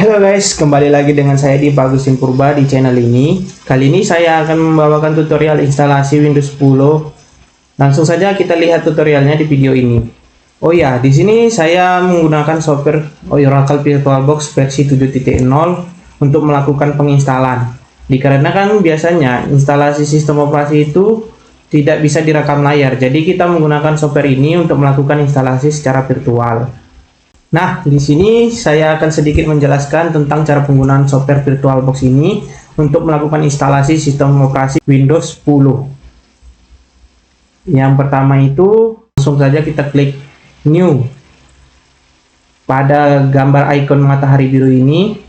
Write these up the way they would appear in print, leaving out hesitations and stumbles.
Halo guys, kembali lagi dengan saya di Bagusin Purba di channel ini. Kali ini saya akan membawakan tutorial instalasi Windows 10. Langsung saja kita lihat tutorialnya di video ini. Oh ya, di sini saya menggunakan software Oracle VirtualBox versi 7.0 untuk melakukan penginstalan. Dikarenakan biasanya instalasi sistem operasi itu tidak bisa direkam layar, jadi kita menggunakan software ini untuk melakukan instalasi secara virtual. Nah, di sini saya akan sedikit menjelaskan tentang cara penggunaan software VirtualBox ini untuk melakukan instalasi sistem operasi Windows 10. Yang pertama itu, langsung saja kita klik New pada gambar icon matahari biru ini.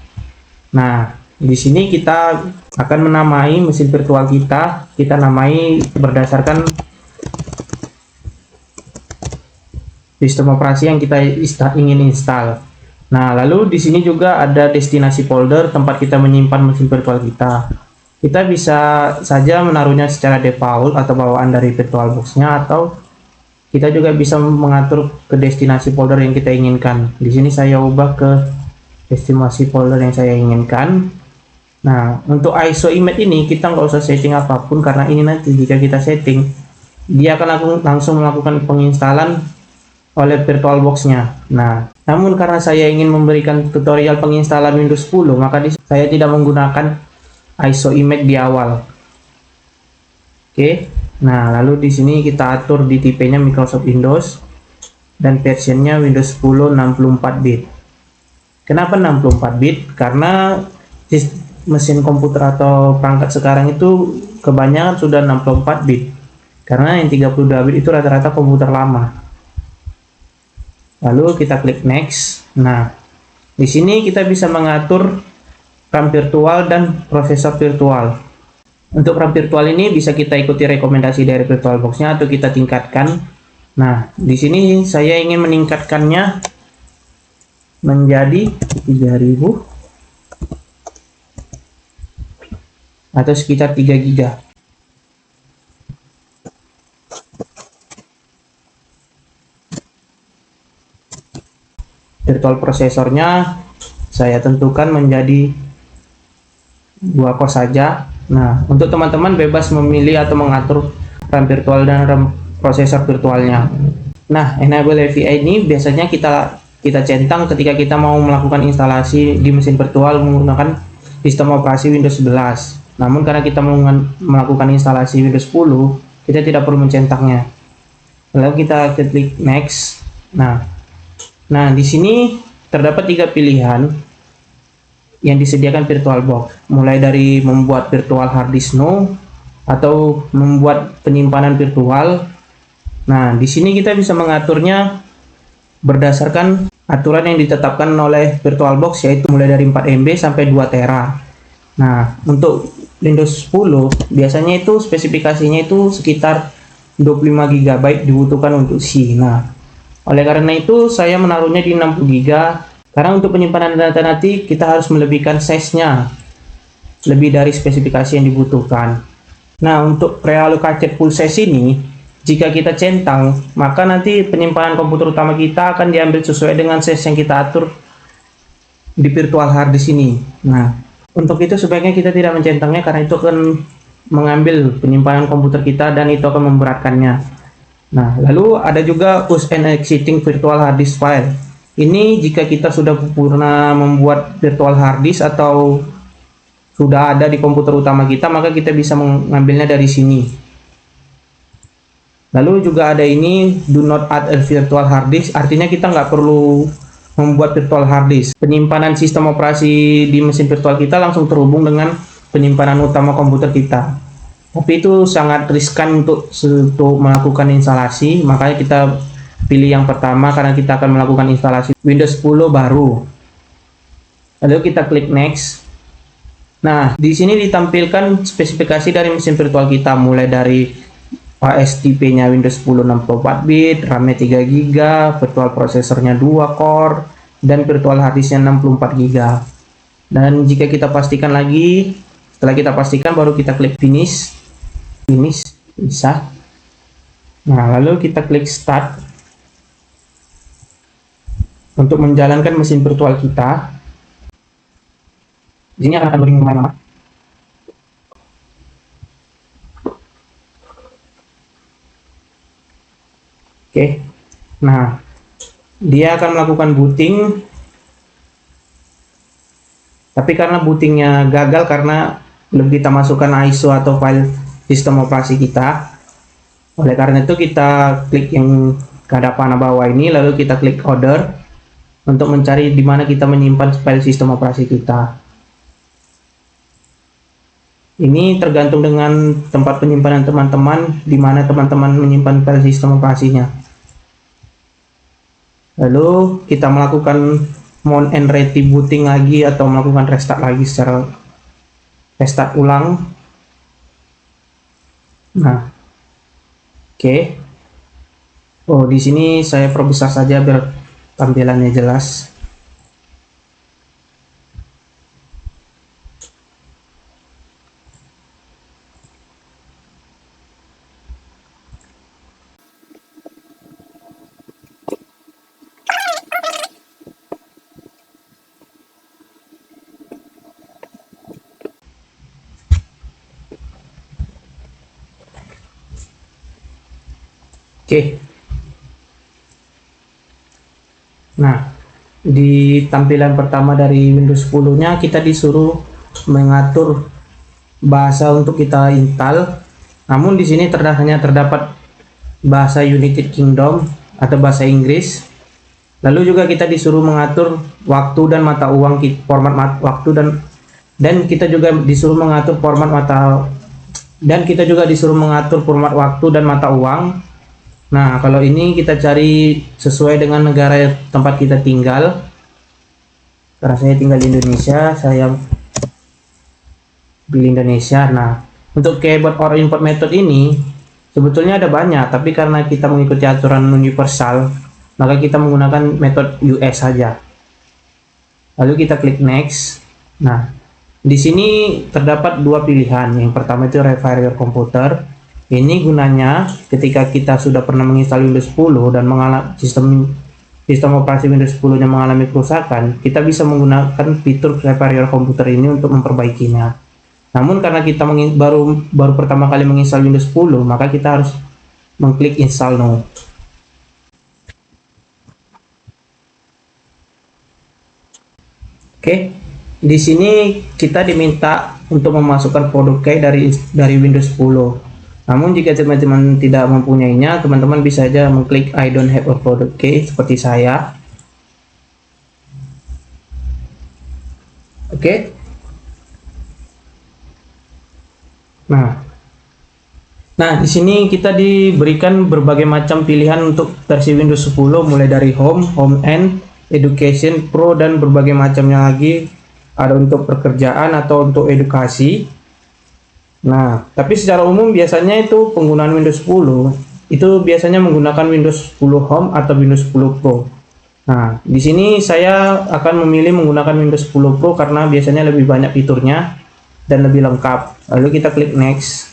Nah, di sini kita akan menamai mesin virtual kita namai berdasarkan sistem operasi yang kita ingin install. Nah, lalu di sini juga ada destinasi folder tempat kita menyimpan mesin virtual kita. Kita bisa saja menaruhnya secara default atau bawaan dari VirtualBox-nya, atau kita juga bisa mengatur ke destinasi folder yang kita inginkan. Di sini saya ubah ke destinasi folder yang saya inginkan. Nah, untuk ISO image ini kita nggak usah setting apapun, karena ini nanti jika kita setting, dia akan langsung melakukan penginstalan oleh VirtualBox-nya. Nah, namun karena saya ingin memberikan tutorial penginstalan Windows 10, maka saya tidak menggunakan ISO image di awal. Oke. Nah, lalu di sini kita atur di tipenya Microsoft Windows dan versionnya Windows 10 64 bit. Kenapa 64 bit? Karena mesin komputer atau perangkat sekarang itu kebanyakan sudah 64 bit. Karena yang 32 bit itu rata-rata komputer lama. Lalu kita klik next. Nah, di sini kita bisa mengatur RAM virtual dan prosesor virtual. Untuk RAM virtual ini bisa kita ikuti rekomendasi dari VirtualBox-nya atau kita tingkatkan. Nah, di sini saya ingin meningkatkannya menjadi 3000 atau sekitar 3 GB. Virtual prosesornya saya tentukan menjadi 2 core saja. Nah, untuk teman-teman bebas memilih atau mengatur RAM virtual dan RAM prosesor virtualnya. Nah, enable AVI ini biasanya kita centang ketika kita mau melakukan instalasi di mesin virtual menggunakan sistem operasi Windows 11. Namun karena kita mau melakukan instalasi Windows 10, kita tidak perlu mencentangnya. Lalu kita klik next. Nah, di sini terdapat 3 pilihan yang disediakan VirtualBox, mulai dari membuat virtual hard disk no atau membuat penyimpanan virtual. Nah, di sini kita bisa mengaturnya berdasarkan aturan yang ditetapkan oleh VirtualBox, yaitu mulai dari 4 MB sampai 2 Tera. Nah, untuk Windows 10 biasanya itu spesifikasinya itu sekitar 25 GB dibutuhkan untuk C. Nah, oleh karena itu saya menaruhnya di 60 GB, karena untuk penyimpanan data nanti kita harus melebihkan size-nya lebih dari spesifikasi yang dibutuhkan. Nah, untuk pre-allocated full size ini, jika kita centang, maka nanti penyimpanan komputer utama kita akan diambil sesuai dengan size yang kita atur di virtual hard disk ini. Nah, untuk itu sebaiknya kita tidak mencentangnya, karena itu akan mengambil penyimpanan komputer kita dan itu akan memberatkannya. Nah, lalu ada juga push and exiting virtual hard disk file. Ini jika kita sudah pernah membuat virtual hard disk atau sudah ada di komputer utama kita, maka kita bisa mengambilnya dari sini. Lalu juga ada ini do not add a virtual hard disk, artinya kita nggak perlu membuat virtual hard disk. Penyimpanan sistem operasi di mesin virtual kita langsung terhubung dengan penyimpanan utama komputer kita. Tapi itu sangat riskan untuk melakukan instalasi, makanya kita pilih yang pertama karena kita akan melakukan instalasi Windows 10 baru. Lalu kita klik next. Nah, di sini ditampilkan spesifikasi dari mesin virtual kita, mulai dari OSTP-nya Windows 10 64 bit, RAM-nya 3 GB, virtual prosesornya 2 core, dan virtual hard disk-nya 64 GB. Dan jika kita pastikan lagi, setelah kita pastikan baru kita klik finish. Bisa. Nah, lalu kita klik start untuk menjalankan mesin virtual kita. Di sini akan loading lumayan lama. Oke, nah dia akan melakukan booting, tapi karena bootingnya gagal karena belum kita masukkan ISO atau file sistem operasi kita. Oleh karena itu kita klik yang ada panah bawah ini, lalu kita klik order untuk mencari di mana kita menyimpan file sistem operasi kita. Ini tergantung dengan tempat penyimpanan teman-teman, di mana teman-teman menyimpan file sistem operasinya. Lalu kita melakukan mount and ready booting lagi atau melakukan restart lagi secara restart ulang. Nah, oke. Oh, di sini saya perbesar saja biar tampilannya jelas. Oke. Nah, di tampilan pertama dari Windows 10-nya kita disuruh mengatur bahasa untuk kita install. Namun di sini hanya terdapat bahasa United Kingdom atau bahasa Inggris. Lalu juga kita disuruh mengatur waktu dan mata uang, format waktu dan kita juga disuruh mengatur format waktu dan mata uang. Nah, kalau ini kita cari sesuai dengan negara tempat kita tinggal. Karena saya tinggal di Indonesia, saya pilih Indonesia. Nah, untuk keyboard or input method ini sebetulnya ada banyak, tapi karena kita mengikuti aturan universal, maka kita menggunakan metode US saja. Lalu kita klik next. Nah, di sini terdapat dua pilihan. Yang pertama itu revire your computer. Ini gunanya ketika kita sudah pernah menginstal Windows 10 dan mengalami sistem operasi Windows 10-nya mengalami kerusakan, kita bisa menggunakan fitur Repair Your Computer ini untuk memperbaikinya. Namun karena kita baru pertama kali menginstal Windows 10, maka kita harus mengklik Install Now. Oke, di sini kita diminta untuk memasukkan produk key dari Windows 10. Namun jika teman-teman tidak mempunyainya, teman-teman bisa saja mengklik I don't have a product key seperti saya. Oke. Nah, di sini kita diberikan berbagai macam pilihan untuk versi Windows 10, mulai dari Home End, Education, Pro, dan berbagai macamnya lagi. Ada untuk pekerjaan atau untuk edukasi. Nah, tapi secara umum biasanya itu penggunaan Windows 10 itu biasanya menggunakan Windows 10 Home atau Windows 10 Pro. Nah, di sini saya akan memilih menggunakan Windows 10 Pro karena biasanya lebih banyak fiturnya dan lebih lengkap. Lalu kita klik next.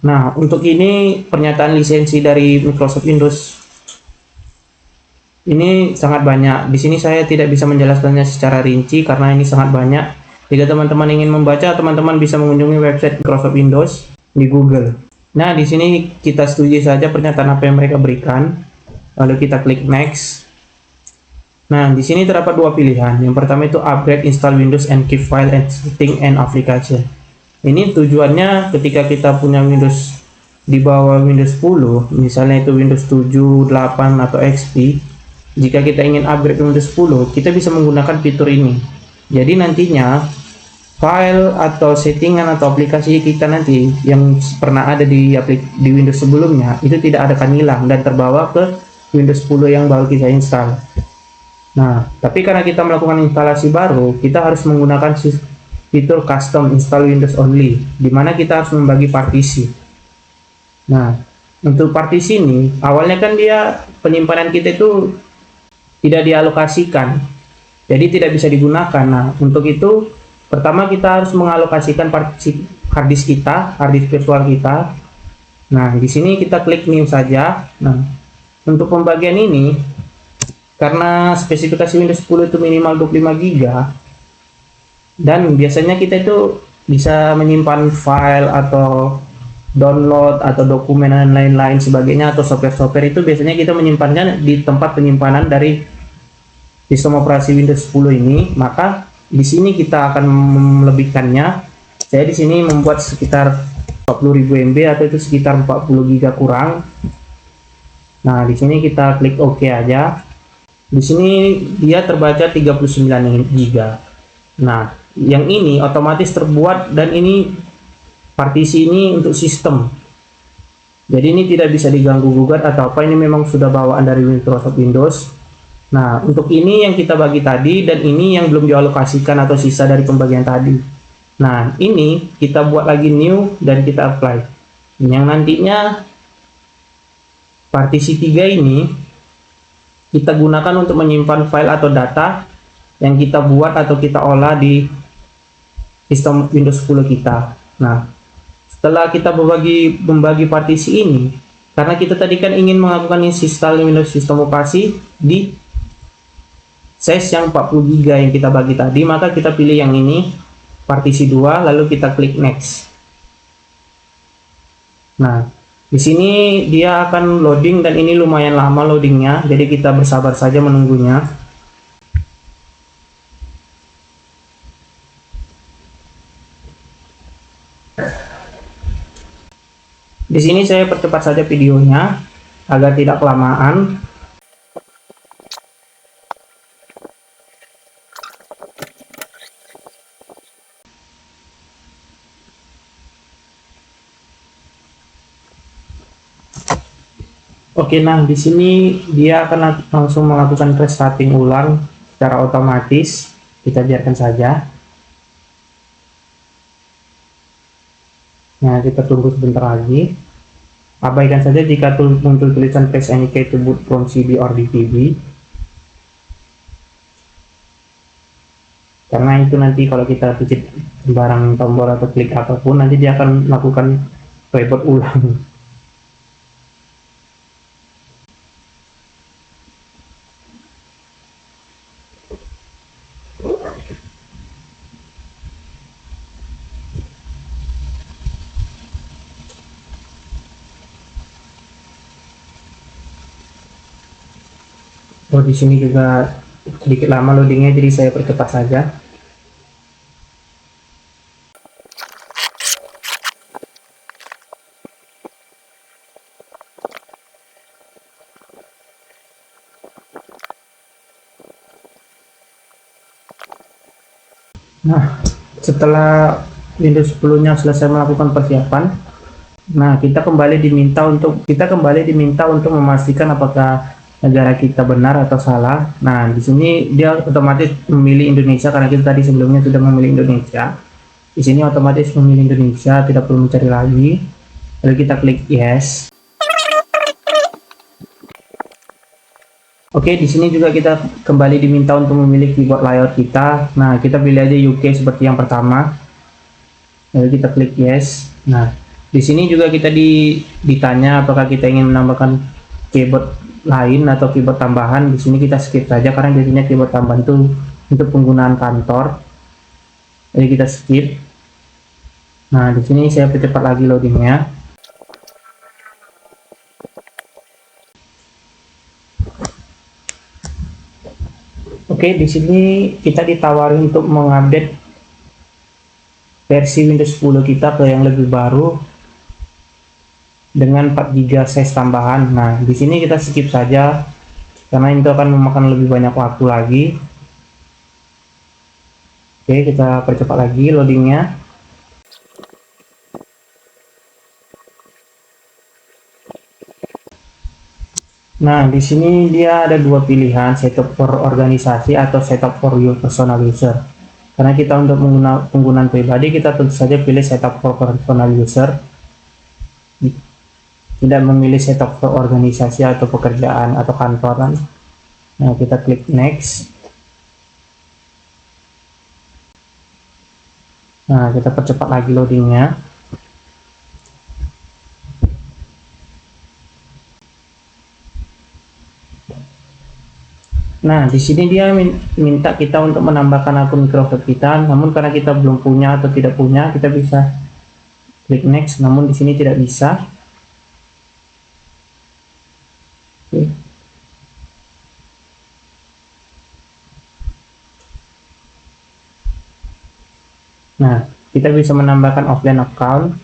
Nah, untuk ini pernyataan lisensi dari Microsoft Windows ini sangat banyak. Di sini saya tidak bisa menjelaskannya secara rinci karena ini sangat banyak. Jika teman-teman ingin membaca, teman-teman bisa mengunjungi website Microsoft Windows di Google. Nah, di sini kita setujui saja pernyataan apa yang mereka berikan. Lalu kita klik next. Nah, di sini terdapat dua pilihan. Yang pertama itu upgrade install Windows and keep file and setting and application. Ini tujuannya ketika kita punya Windows di bawah Windows 10, misalnya itu Windows 7, 8 atau XP. Jika kita ingin upgrade Windows 10, kita bisa menggunakan fitur ini. Jadi nantinya file atau settingan atau aplikasi kita nanti yang pernah ada di Windows sebelumnya itu tidak akan hilang dan terbawa ke Windows 10 yang baru kita install. Nah, tapi karena kita melakukan instalasi baru, kita harus menggunakan fitur custom install Windows only, di mana kita harus membagi partisi. Nah, untuk partisi ini awalnya kan dia penyimpanan kita itu tidak dialokasikan, jadi tidak bisa digunakan. Nah, untuk itu pertama kita harus mengalokasikan partisi harddisk virtual kita. Nah, di sini kita klik new saja. Nah, untuk pembagian ini karena spesifikasi Windows 10 itu minimal 25 GB, dan biasanya kita itu bisa menyimpan file atau download atau dokumen dan lain-lain sebagainya, atau software-software itu biasanya kita menyimpannya di tempat penyimpanan dari sistem operasi Windows 10 ini. Maka di sini kita akan melebihkannya. Saya di sini membuat sekitar 40.000 MB atau itu sekitar 40 GB kurang. Nah, di sini kita klik OK aja. Di sini dia terbaca 39 GB. Nah, yang ini otomatis terbuat, dan ini partisi ini untuk sistem. Jadi ini tidak bisa diganggu gugat atau apa, ini memang sudah bawaan dari Microsoft Windows. Nah, untuk ini yang kita bagi tadi, dan ini yang belum dialokasikan atau sisa dari pembagian tadi. Nah, ini kita buat lagi new dan kita apply. Yang nantinya partisi 3 ini kita gunakan untuk menyimpan file atau data yang kita buat atau kita olah di sistem Windows 10 kita. Nah, setelah kita membagi partisi ini, karena kita tadi kan ingin melakukan install Windows sistem operasi di size yang 40 GB yang kita bagi tadi, maka kita pilih yang ini, partisi 2, lalu kita klik next. Nah, di sini dia akan loading, dan ini lumayan lama loadingnya, jadi kita bersabar saja menunggunya. Di sini saya percepat saja videonya agar tidak kelamaan. Oke, nah di sini dia akan langsung melakukan restarting ulang secara otomatis. Kita biarkan saja. Nah, kita tunggu sebentar lagi. Abaikan saja jika muncul tulisan press any key to boot from CD or DVD. Karena itu nanti kalau kita pencet barang tombol atau klik apapun, nanti dia akan melakukan reboot ulang. Oh, di sini juga sedikit lama loadingnya, jadi saya percepat saja. Nah, setelah Windows 10-nya selesai melakukan persiapan, nah kita kembali diminta untuk memastikan apakah negara kita benar atau salah. Nah, di sini dia otomatis memilih Indonesia karena kita tadi sebelumnya sudah memilih Indonesia. Di sini otomatis memilih Indonesia, tidak perlu mencari lagi. Lalu kita klik yes. Oke, di sini juga kita kembali diminta untuk memilih keyboard layout kita. Nah, kita pilih aja UK seperti yang pertama. Lalu kita klik yes. Nah, di sini juga kita ditanya apakah kita ingin menambahkan keyboard lain atau keyboard tambahan. Di sini kita skip saja karena biasanya keyboard tambahan itu untuk penggunaan kantor. Jadi kita skip. Nah, di sini saya percepat lagi loadingnya. Oke, di sini kita ditawari untuk mengupdate versi Windows 10 kita ke yang lebih baru dengan 4 GB size tambahan. Nah, di sini kita skip saja karena itu akan memakan lebih banyak waktu lagi. Oke, kita percepat lagi loadingnya. Nah, di sini dia ada dua pilihan, setup for organisasi atau setup for your personal user. Karena kita untuk penggunaan pribadi, kita tentu saja pilih setup for personal user. Tidak memilih setup for organisasi atau pekerjaan atau kantoran. Nah, kita klik next. Nah, kita percepat lagi loadingnya. Nah, di sini dia minta kita untuk menambahkan akun Microsoft kita, namun karena kita belum punya atau tidak punya, kita bisa klik next, namun di sini tidak bisa. Oke. Nah, kita bisa menambahkan offline account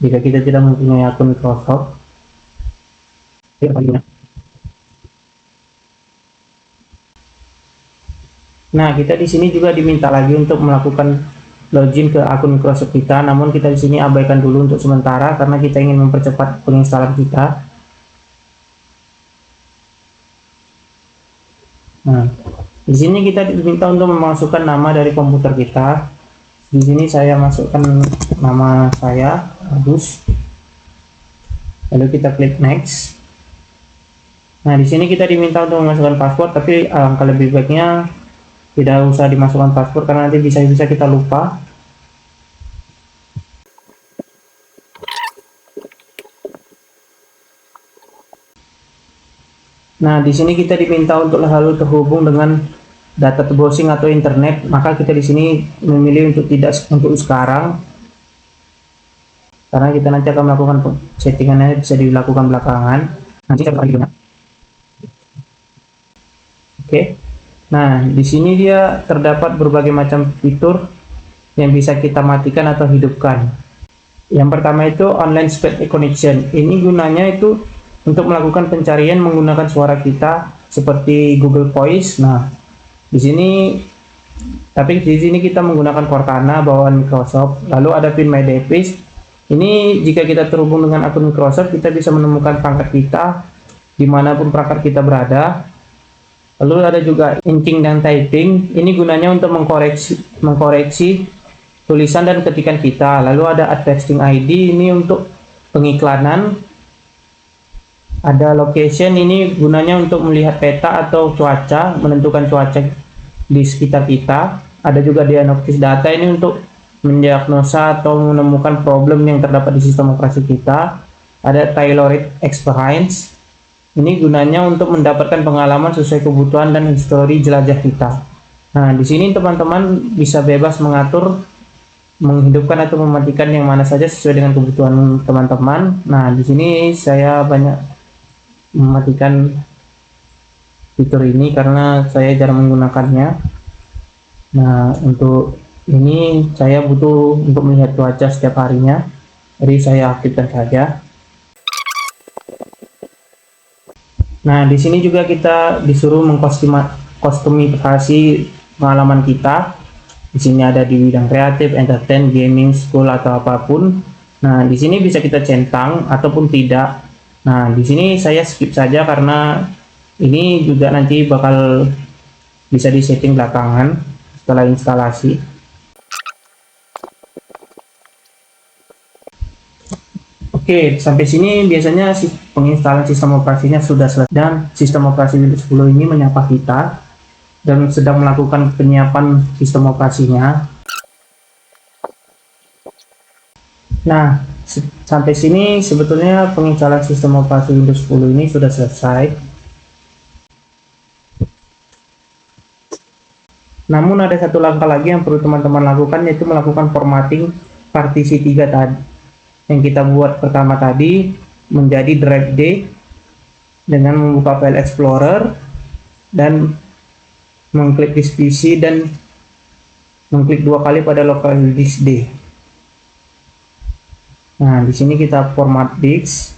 jika kita tidak mempunyai akun Microsoft. Nah, kita di sini juga diminta lagi untuk melakukan login ke akun Microsoft kita, namun kita di sini abaikan dulu untuk sementara karena kita ingin mempercepat penginstalan kita. Nah, di sini kita diminta untuk memasukkan nama dari komputer kita. Di sini saya masukkan nama saya, Agus. Lalu kita klik next. Nah, di sini kita diminta untuk memasukkan password, tapi alangkah lebih baiknya tidak usah dimasukkan password karena nanti bisa-bisa kita lupa. Nah, di sini kita diminta untuk selalu terhubung dengan data browsing atau internet, maka kita di sini memilih untuk tidak untuk sekarang. Karena kita nanti akan melakukan settingannya bisa dilakukan belakangan. Nanti saya lagi. Oke. Nah, di sini dia terdapat berbagai macam fitur yang bisa kita matikan atau hidupkan. Yang pertama itu online speed connection. Ini gunanya itu untuk melakukan pencarian menggunakan suara kita seperti Google Voice. Nah, di sini kita menggunakan Cortana bawaan Microsoft. Lalu ada Pin My Device. Ini jika kita terhubung dengan akun Microsoft, kita bisa menemukan perangkat kita dimanapun perangkat kita berada. Lalu ada juga inking dan typing. Ini gunanya untuk mengkoreksi tulisan dan ketikan kita. Lalu ada advertising ID, ini untuk pengiklanan. Ada location, ini gunanya untuk melihat peta atau cuaca, menentukan cuaca di sekitar kita. Ada juga diagnosis data, ini untuk mendiagnosa atau menemukan problem yang terdapat di sistem operasi kita. Ada tailored experience. Ini gunanya untuk mendapatkan pengalaman sesuai kebutuhan dan histori jelajah kita. Nah, di sini teman-teman bisa bebas mengatur, menghidupkan atau mematikan yang mana saja sesuai dengan kebutuhan teman-teman. Nah, di sini saya banyak mematikan fitur ini karena saya jarang menggunakannya. Nah, untuk ini saya butuh untuk melihat cuaca setiap harinya, jadi saya aktifkan saja. Nah, di sini juga kita disuruh mengkostumisasi pengalaman kita. Di sini ada di bidang kreatif, entertain, gaming, school atau apapun. Nah, di sini bisa kita centang ataupun tidak. Nah, di sini saya skip saja karena ini juga nanti bakal bisa disetting belakangan setelah instalasi. Oke, sampai sini biasanya penginstalan sistem operasinya sudah selesai dan sistem operasi Windows 10 ini menyapa kita dan sedang melakukan penyiapan sistem operasinya. Nah, sampai sini sebetulnya penginstalan sistem operasi Windows 10 ini sudah selesai. Namun ada satu langkah lagi yang perlu teman-teman lakukan, yaitu melakukan formatting partisi 3 tadi yang kita buat pertama tadi menjadi drive D dengan membuka file explorer dan mengklik disk PC dan mengklik 2 kali pada local disk D. Nah, di sini kita format disk.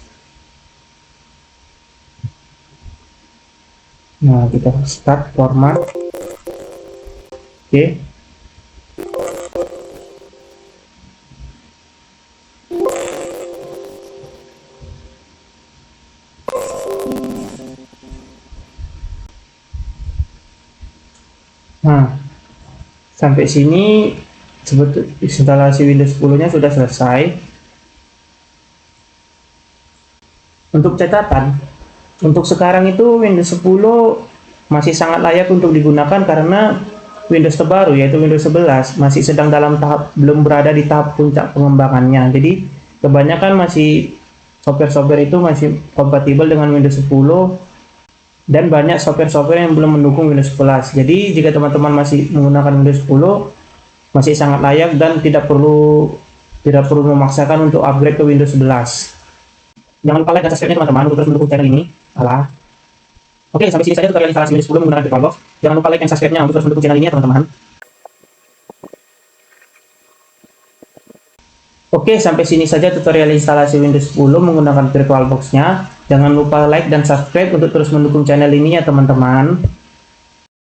Nah, kita start format. Oke. Nah, sampai sini sebetulnya instalasi Windows 10-nya sudah selesai. Untuk catatan, untuk sekarang itu Windows 10 masih sangat layak untuk digunakan karena Windows terbaru yaitu Windows 11 masih sedang dalam tahap, belum berada di tahap puncak pengembangannya. Jadi kebanyakan masih software-software itu masih kompatibel dengan Windows 10 dan banyak software-software yang belum mendukung Windows 11. Jadi jika teman-teman masih menggunakan Windows 10 masih sangat layak dan tidak perlu memaksakan untuk upgrade ke Windows 11. Jangan lupa like dan subscribe-nya teman-teman untuk terus mendukung channel ini. Oke, sampai sini saja tutorial instalasi Windows 10 menggunakan VirtualBox. Jangan lupa like dan subscribe-nya untuk terus mendukung channel ini ya teman-teman. Oke, sampai sini saja tutorial instalasi Windows 10 menggunakan VirtualBox-nya. Jangan lupa like dan subscribe untuk terus mendukung channel ini ya teman-teman.